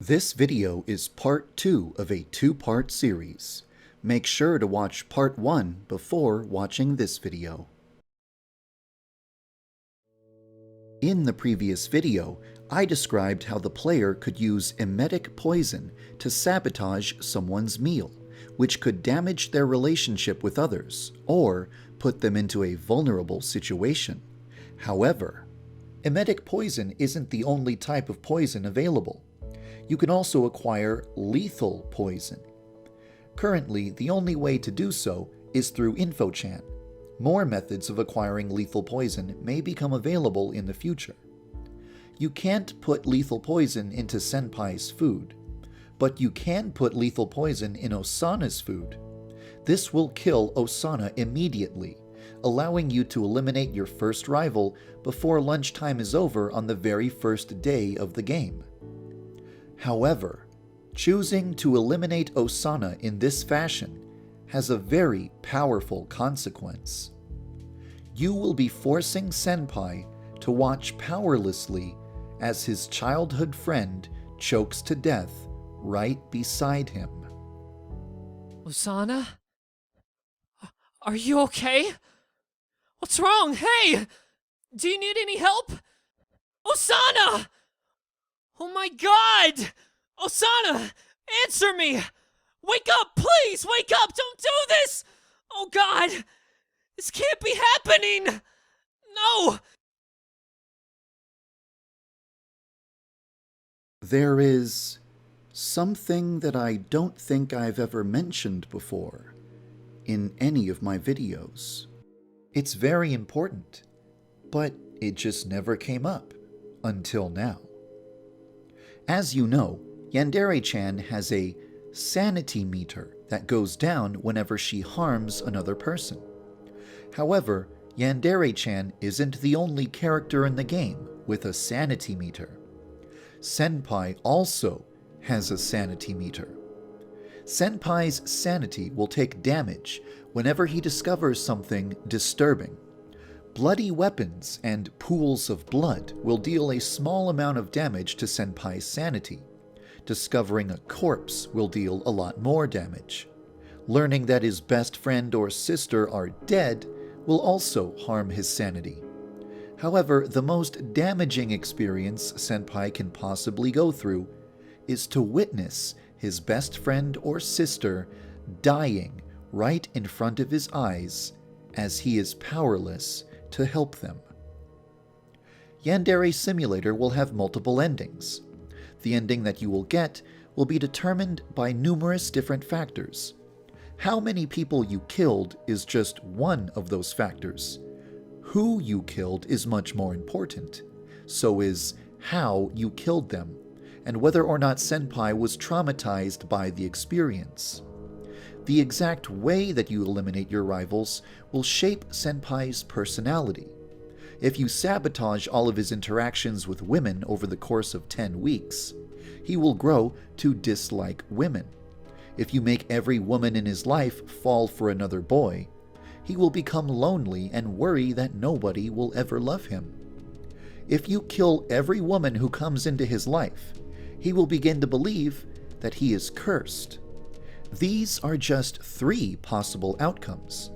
This video is part 2 of a 2-part series. Make sure to watch part 1 before watching this video. In the previous video, I described how the player could use emetic poison to sabotage someone's meal, which could damage their relationship with others or put them into a vulnerable situation. However, emetic poison isn't the only type of poison available. You can also acquire lethal poison. Currently, the only way to do so is through InfoChan. More methods of acquiring lethal poison may become available in the future. You can't put lethal poison into Senpai's food, but you can put lethal poison in Osana's food. This will kill Osana immediately, allowing you to eliminate your first rival before lunchtime is over on the very first day of the game. However, choosing to eliminate Osana in this fashion has a very powerful consequence. You will be forcing Senpai to watch powerlessly as his childhood friend chokes to death right beside him. Osana? Are you okay? What's wrong? Hey! Do you need any help? Osana! Oh my god! Osana! Answer me! Wake up, please! Wake up! Don't do this! Oh god! This can't be happening! No! There is something that I don't think I've ever mentioned before in any of my videos. It's very important, but it just never came up until now. As you know, Yandere-chan has a sanity meter that goes down whenever she harms another person. However, Yandere-chan isn't the only character in the game with a sanity meter. Senpai also has a sanity meter. Senpai's sanity will take damage whenever he discovers something disturbing. Bloody weapons and pools of blood will deal a small amount of damage to Senpai's sanity. Discovering a corpse will deal a lot more damage. Learning that his best friend or sister are dead will also harm his sanity. However, the most damaging experience Senpai can possibly go through is to witness his best friend or sister dying right in front of his eyes as he is powerless to help them. Yandere Simulator will have multiple endings. The ending that you will get will be determined by numerous different factors. How many people you killed is just one of those factors. Who you killed is much more important. So is how you killed them, and whether or not Senpai was traumatized by the experience. The exact way that you eliminate your rivals will shape Senpai's personality. If you sabotage all of his interactions with women over the course of 10 weeks, he will grow to dislike women. If you make every woman in his life fall for another boy, he will become lonely and worry that nobody will ever love him. If you kill every woman who comes into his life, he will begin to believe that he is cursed. These are just 3 possible outcomes.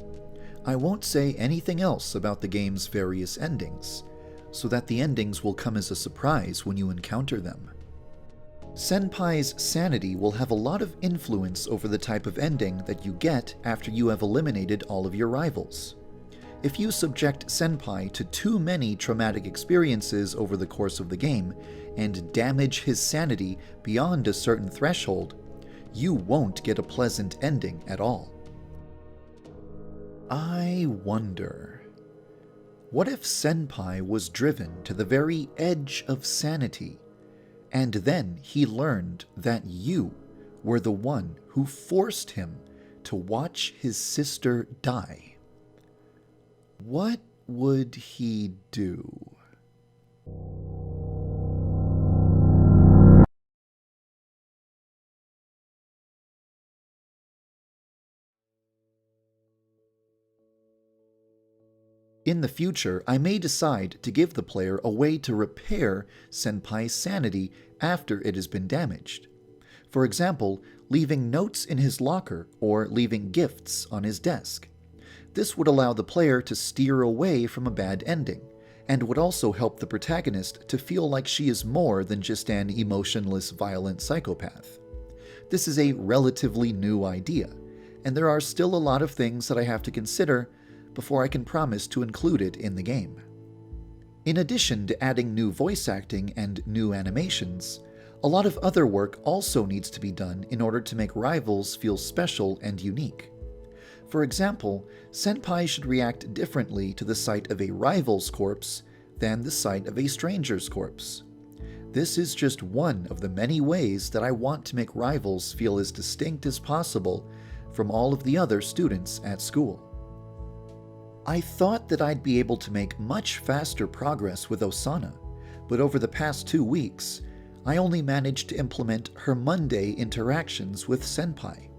I won't say anything else about the game's various endings, so that the endings will come as a surprise when you encounter them. Senpai's sanity will have a lot of influence over the type of ending that you get after you have eliminated all of your rivals. If you subject Senpai to too many traumatic experiences over the course of the game and damage his sanity beyond a certain threshold, you won't get a pleasant ending at all. I wonder, what if Senpai was driven to the very edge of sanity, and then he learned that you were the one who forced him to watch his sister die? What would he do? In the future, I may decide to give the player a way to repair Senpai's sanity after it has been damaged. For example, leaving notes in his locker or leaving gifts on his desk. This would allow the player to steer away from a bad ending, and would also help the protagonist to feel like she is more than just an emotionless, violent psychopath. This is a relatively new idea, and there are still a lot of things that I have to consider before I can promise to include it in the game. In addition to adding new voice acting and new animations, a lot of other work also needs to be done in order to make rivals feel special and unique. For example, Senpai should react differently to the sight of a rival's corpse than the sight of a stranger's corpse. This is just one of the many ways that I want to make rivals feel as distinct as possible from all of the other students at school. I thought that I'd be able to make much faster progress with Osana, but over the past 2 weeks, I only managed to implement her Monday interactions with Senpai.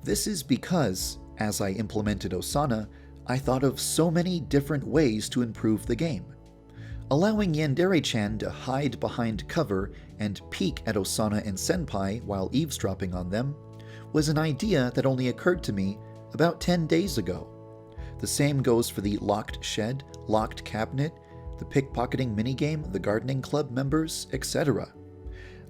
This is because, as I implemented Osana, I thought of so many different ways to improve the game. Allowing Yandere-chan to hide behind cover and peek at Osana and Senpai while eavesdropping on them was an idea that only occurred to me about 10 days ago. The same goes for the locked shed, locked cabinet, the pickpocketing minigame, the gardening club members, etc.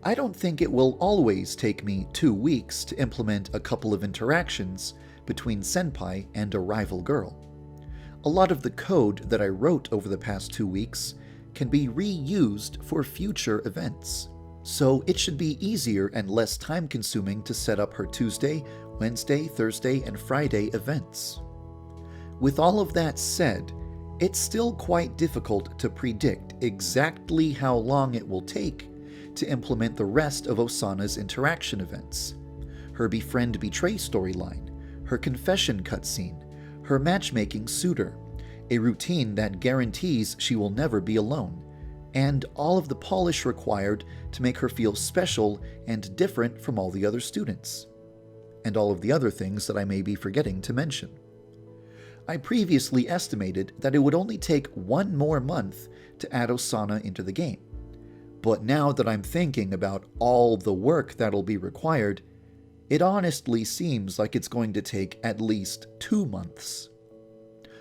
I don't think it will always take me 2 weeks to implement a couple of interactions between Senpai and a rival girl. A lot of the code that I wrote over the past 2 weeks can be reused for future events, so it should be easier and less time-consuming to set up her Tuesday, Wednesday, Thursday, and Friday events. With all of that said, it's still quite difficult to predict exactly how long it will take to implement the rest of Osana's interaction events. Her befriend betray storyline, her confession cutscene, her matchmaking suitor, a routine that guarantees she will never be alone, and all of the polish required to make her feel special and different from all the other students, and all of the other things that I may be forgetting to mention. I previously estimated that it would only take 1 more month to add Osana into the game, but now that I'm thinking about all the work that'll be required, it honestly seems like it's going to take at least 2 months.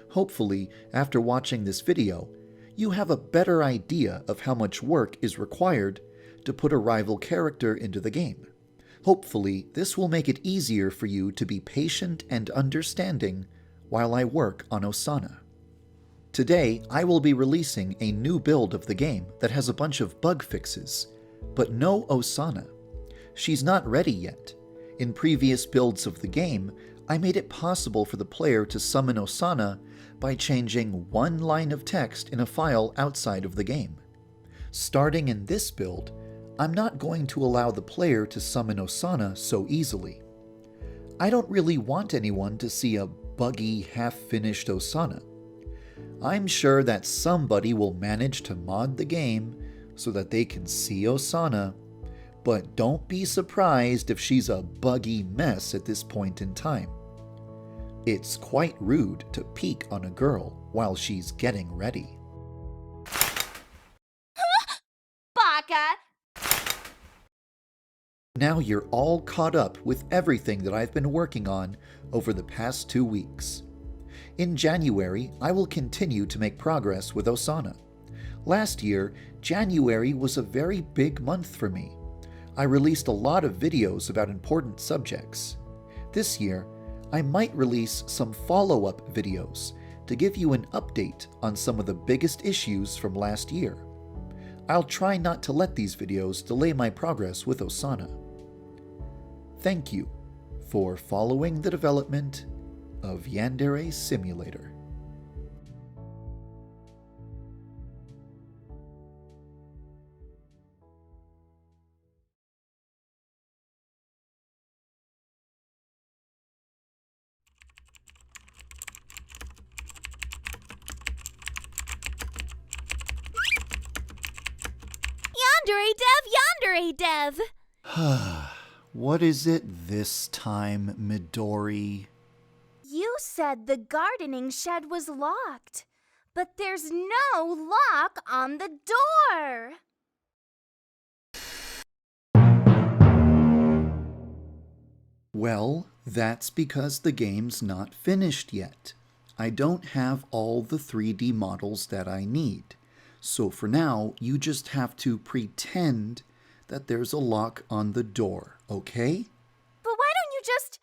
Hopefully, after watching this video, you have a better idea of how much work is required to put a rival character into the game. Hopefully, this will make it easier for you to be patient and understanding while I work on Osana. Today, I will be releasing a new build of the game that has a bunch of bug fixes, but no Osana. She's not ready yet. In previous builds of the game, I made it possible for the player to summon Osana by changing 1 line of text in a file outside of the game. Starting in this build, I'm not going to allow the player to summon Osana so easily. I don't really want anyone to see a buggy, half-finished Osana. I'm sure that somebody will manage to mod the game so that they can see Osana, but don't be surprised if she's a buggy mess at this point in time. It's quite rude to peek on a girl while she's getting ready. Baka! Now you're all caught up with everything that I've been working on over the past 2 weeks. In January, I will continue to make progress with Osana. Last year, January was a very big month for me. I released a lot of videos about important subjects. This year, I might release some follow-up videos to give you an update on some of the biggest issues from last year. I'll try not to let these videos delay my progress with Osana. Thank you for following the development of Yandere Simulator. Yandere dev! What is it this time, Midori? You said the gardening shed was locked, But there's no lock on the door. Well, that's because the game's not finished yet. I don't have all the 3D models that I need. So for now, you just have to pretend that there's a lock on the door, okay? But why don't you just...